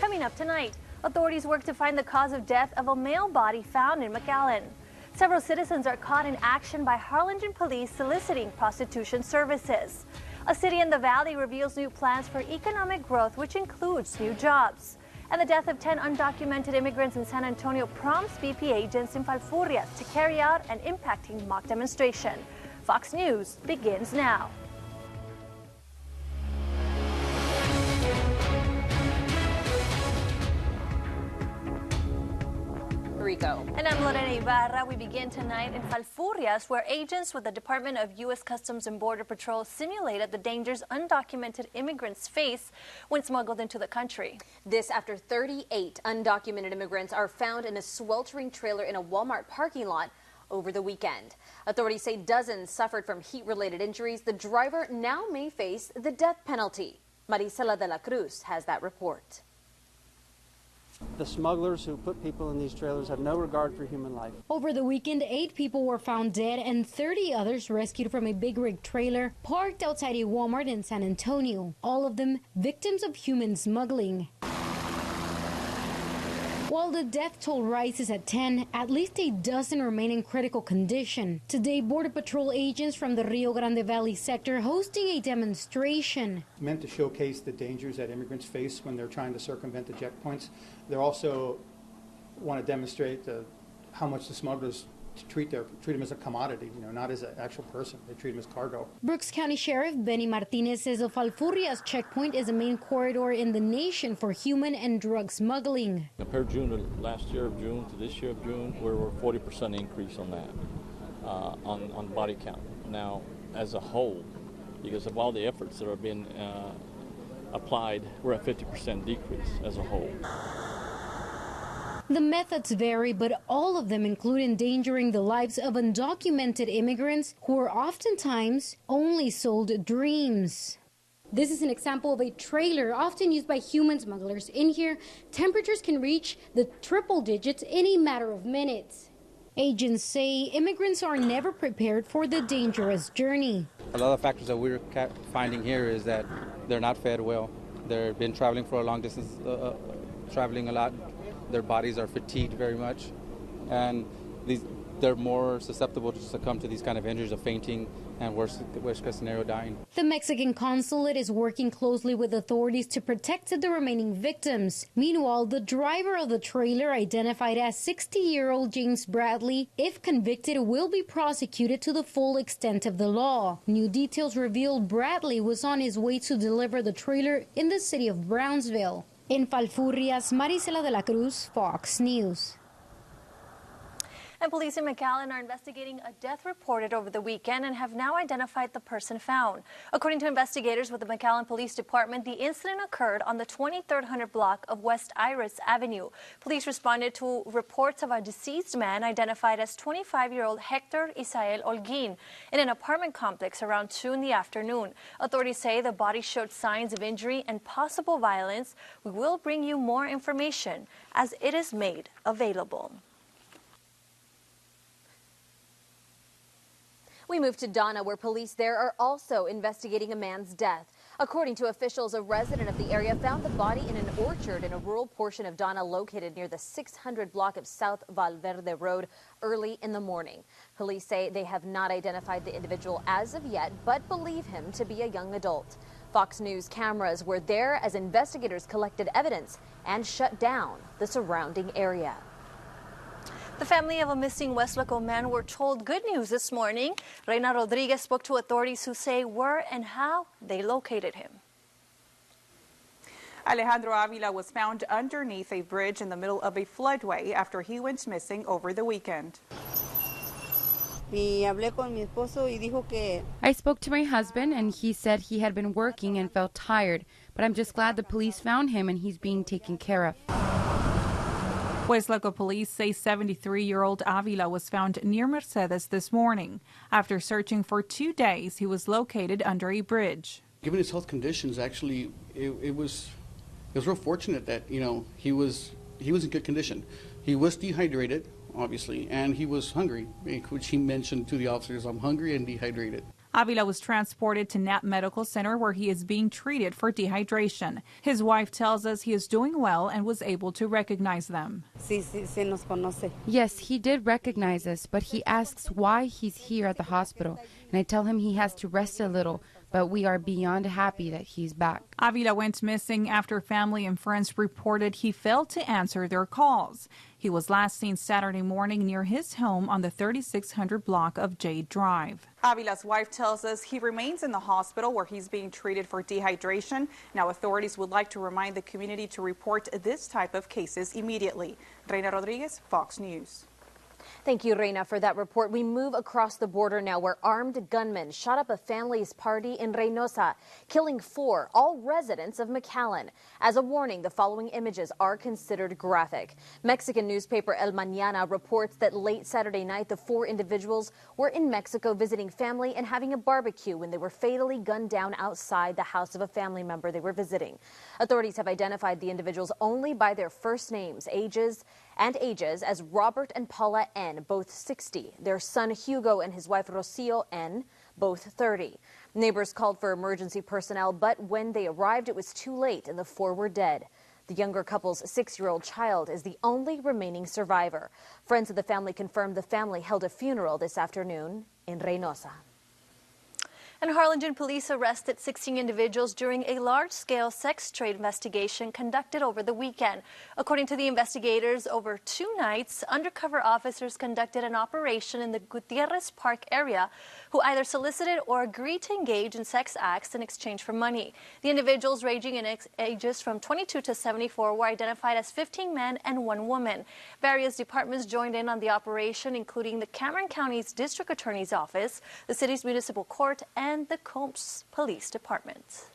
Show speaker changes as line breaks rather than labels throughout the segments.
Coming up tonight, authorities work to find the cause of death of a male body found in McAllen. Several citizens are caught in action by Harlingen police soliciting prostitution services. A city in the valley reveals new plans for economic growth, which includes new jobs. And the death of 10 undocumented immigrants in San Antonio prompts BP agents in Falfurrias to carry out an impacting mock demonstration. Fox News begins now.
Rico.
And I'm Lorena Ibarra. We begin tonight in Falfurrias, where agents with the Department of U.S. Customs and Border Patrol simulated the dangers undocumented immigrants face when smuggled into the country.
This after 38 undocumented immigrants are found in a sweltering trailer in a Walmart parking lot over the weekend. Authorities say dozens suffered from heat-related injuries. The driver now may face the death penalty. Marisela de la Cruz has that report.
The smugglers who put people in these trailers have no regard for human life.
Over the weekend, 8 people were found dead and 30 others rescued from a big rig trailer parked outside a Walmart in San Antonio. All of them victims of human smuggling. While the death toll rises at 10, at least a dozen remain in critical condition. Today, Border Patrol agents from the Rio Grande Valley sector hosting a demonstration.
Meant to showcase the dangers that immigrants face when they're trying to circumvent the checkpoints. They also want to demonstrate how much the smugglers treat them as a commodity, not as an actual person. They treat them as cargo.
Brooks County Sheriff Benny Martinez says the Falfurrias checkpoint is a main corridor in the nation for human and drug smuggling.
Compared June to last year of June to this year of June, we're 40% increase on that, on body count. Now, as a whole, because of all the efforts that are being applied, we're at 50% decrease as a whole.
The methods vary, but all of them include endangering the lives of undocumented immigrants who are oftentimes only sold dreams. This is an example of a trailer often used by human smugglers. In here, temperatures can reach the triple digits in a matter of minutes. Agents say immigrants are never prepared for the dangerous journey.
A lot of factors that we're finding here is that they're not fed well. They've been traveling for a long distance, traveling a lot. Their bodies are fatigued very much, and they're more susceptible to succumb to these kind of injuries of fainting and worst case scenario, dying.
The Mexican consulate is working closely with authorities to protect the remaining victims. Meanwhile, the driver of the trailer, identified as 60-year-old James Bradley, if convicted, will be prosecuted to the full extent of the law. New details reveal Bradley was on his way to deliver the trailer in the city of Brownsville. In Falfurrias, Marisela de la Cruz, Fox News.
And police in McAllen are investigating a death reported over the weekend and have now identified the person found. According to investigators with the McAllen Police Department, the incident occurred on the 2300 block of West Iris Avenue. Police responded to reports of a deceased man identified as 25-year-old Hector Isael Olguin in an apartment complex around 2 in the afternoon. Authorities say the body showed signs of injury and possible violence. We will bring you more information as it is made available.
We move to Donna, where police there are also investigating a man's death. According to officials, a resident of the area found the body in an orchard in a rural portion of Donna located near the 600 block of South Valverde Road early in the morning. Police say they have not identified the individual as of yet, but believe him to be a young adult. Fox News cameras were there as investigators collected evidence and shut down the surrounding area.
The family of a missing West Loco man were told good news this morning. Reina Rodriguez spoke to authorities who say where and how they located him.
Alejandro Avila was found underneath a bridge in the middle of a floodway after he went missing over the weekend.
I spoke to my husband and he said he had been working and felt tired, but I'm just glad the police found him and he's being taken care of.
West Loco police say 73-year-old Avila was found near Mercedes this morning. After searching for 2 days, he was located under a bridge.
Given his health conditions, actually, it was real fortunate that he was in good condition. He was dehydrated, obviously, and he was hungry, which he mentioned to the officers, "I'm hungry and dehydrated."
Avila was transported to Knapp Medical Center where he is being treated for dehydration. His wife tells us he is doing well and was able to recognize them.
Yes, he did recognize us, but he asks why he's here at the hospital, and I tell him he has to rest a little, but we are beyond happy that he's back.
Avila went missing after family and friends reported he failed to answer their calls. He was last seen Saturday morning near his home on the 3600 block of Jade Drive.
Avila's wife tells us he remains in the hospital where he's being treated for dehydration. Now authorities would like to remind the community to report this type of cases immediately. Reina Rodriguez, Fox News.
Thank you, Reina, for that report. We move across the border now where armed gunmen shot up a family's party in Reynosa, killing 4, all residents of McAllen. As a warning, the following images are considered graphic. Mexican newspaper El Mañana reports that late Saturday night, the 4 individuals were in Mexico visiting family and having a barbecue when they were fatally gunned down outside the house of a family member they were visiting. Authorities have identified the individuals only by their first names, ages as Robert and Paula N., both 60, their son Hugo and his wife Rocio N., both 30. Neighbors called for emergency personnel, but when they arrived, it was too late and the 4 were dead. The younger couple's 6-year-old child is the only remaining survivor. Friends of the family confirmed the family held a funeral this afternoon in Reynosa.
And Harlingen police arrested 16 individuals during a large-scale sex trade investigation conducted over the weekend. According to the investigators, over 2 nights, undercover officers conducted an operation in the Gutierrez Park area who either solicited or agreed to engage in sex acts in exchange for money. The individuals, ranging in ages from 22 to 74, were identified as 15 men and 1 woman. Various departments joined in on the operation, including the Cameron County's District Attorney's Office, the city's municipal court, and the Combs Police Department.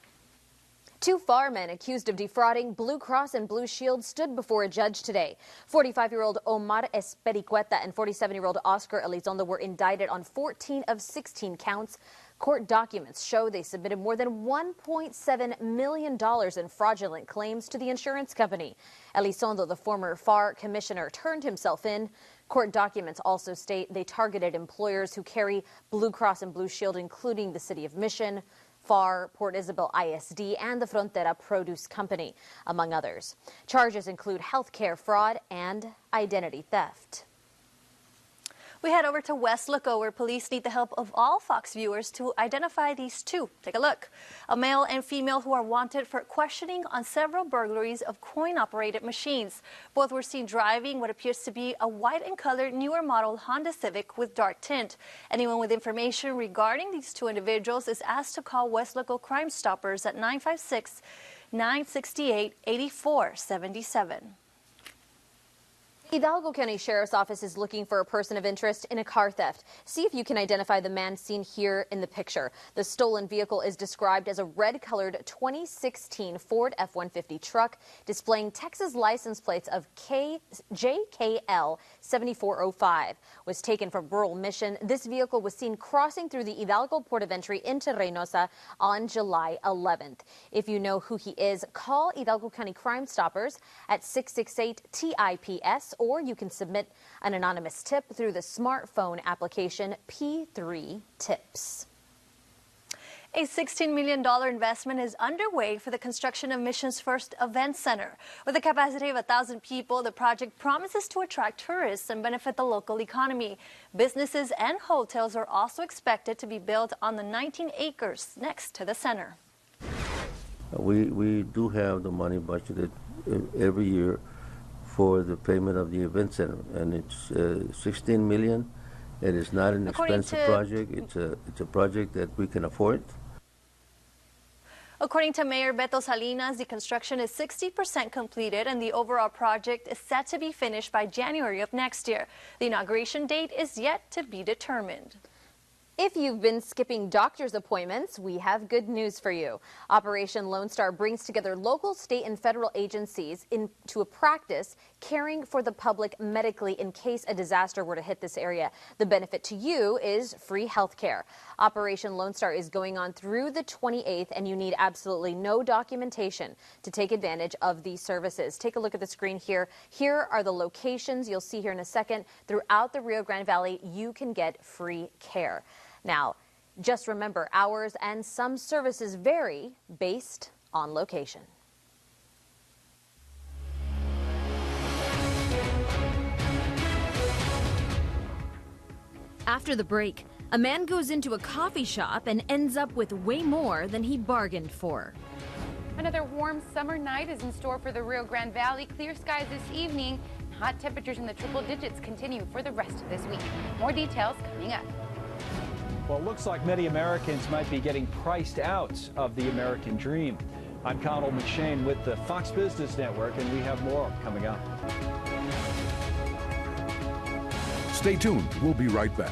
2 firemen accused of defrauding Blue Cross and Blue Shield stood before a judge today. 45-year-old Omar Espericueta and 47-year-old Oscar Elizondo were indicted on 14 of 16 counts. Court documents show they submitted more than $1.7 million in fraudulent claims to the insurance company. Elizondo, the former FAR commissioner, turned himself in. Court documents also state they targeted employers who carry Blue Cross and Blue Shield, including the City of Mission, FAR, Port Isabel ISD, and the Frontera Produce Company, among others. Charges include healthcare fraud and identity theft.
We head over to West Loco, where police need the help of all Fox viewers to identify these 2. Take a look. A male and female who are wanted for questioning on several burglaries of coin-operated machines. Both were seen driving what appears to be a white and colored newer model Honda Civic with dark tint. Anyone with information regarding these 2 individuals is asked to call West Loco Crime Stoppers at 956-968-8477.
Hidalgo County Sheriff's Office is looking for a person of interest in a car theft. See if you can identify the man seen here in the picture. The stolen vehicle is described as a red-colored 2016 Ford F-150 truck displaying Texas license plates of JKL 7405. Was taken from rural Mission. This vehicle was seen crossing through the Hidalgo port of entry into Reynosa on July 11th. If you know who he is, call Hidalgo County Crime Stoppers at 668-TIPS, or you can submit an anonymous tip through the smartphone application P3 Tips.
A $16 million investment is underway for the construction of Mission's first event center. With a capacity of 1,000 people, the project promises to attract tourists and benefit the local economy. Businesses and hotels are also expected to be built on the 19 acres next to the center.
We do have the money budgeted every year for the payment of the event center, and it's $16 million. It is not an expensive project. It's a project that we can afford.
According to Mayor Beto Salinas, the construction is 60% completed and the overall project is set to be finished by January of next year. The inauguration date is yet to be determined.
If you've been skipping doctor's appointments, we have good news for you. Operation Lone Star brings together local, state, and federal agencies into a practice caring for the public medically in case a disaster were to hit this area. The benefit to you is free health care. Operation Lone Star is going on through the 28th, and you need absolutely no documentation to take advantage of these services. Take a look at the screen here. Here are the locations you'll see here in a second. Throughout the Rio Grande Valley, you can get free care. Now, Just remember, hours and some services vary based on location.
After the break, a man goes into a coffee shop and ends up with way more than he bargained for.
Another warm summer night is in store for the Rio Grande Valley. Clear skies this evening. Hot temperatures in the triple digits continue for the rest of this week. More details coming up.
Well, it looks like many Americans might be getting priced out of the American dream. I'm Connell McShane with the Fox Business Network, and we have more coming up.
Stay tuned. We'll be right back.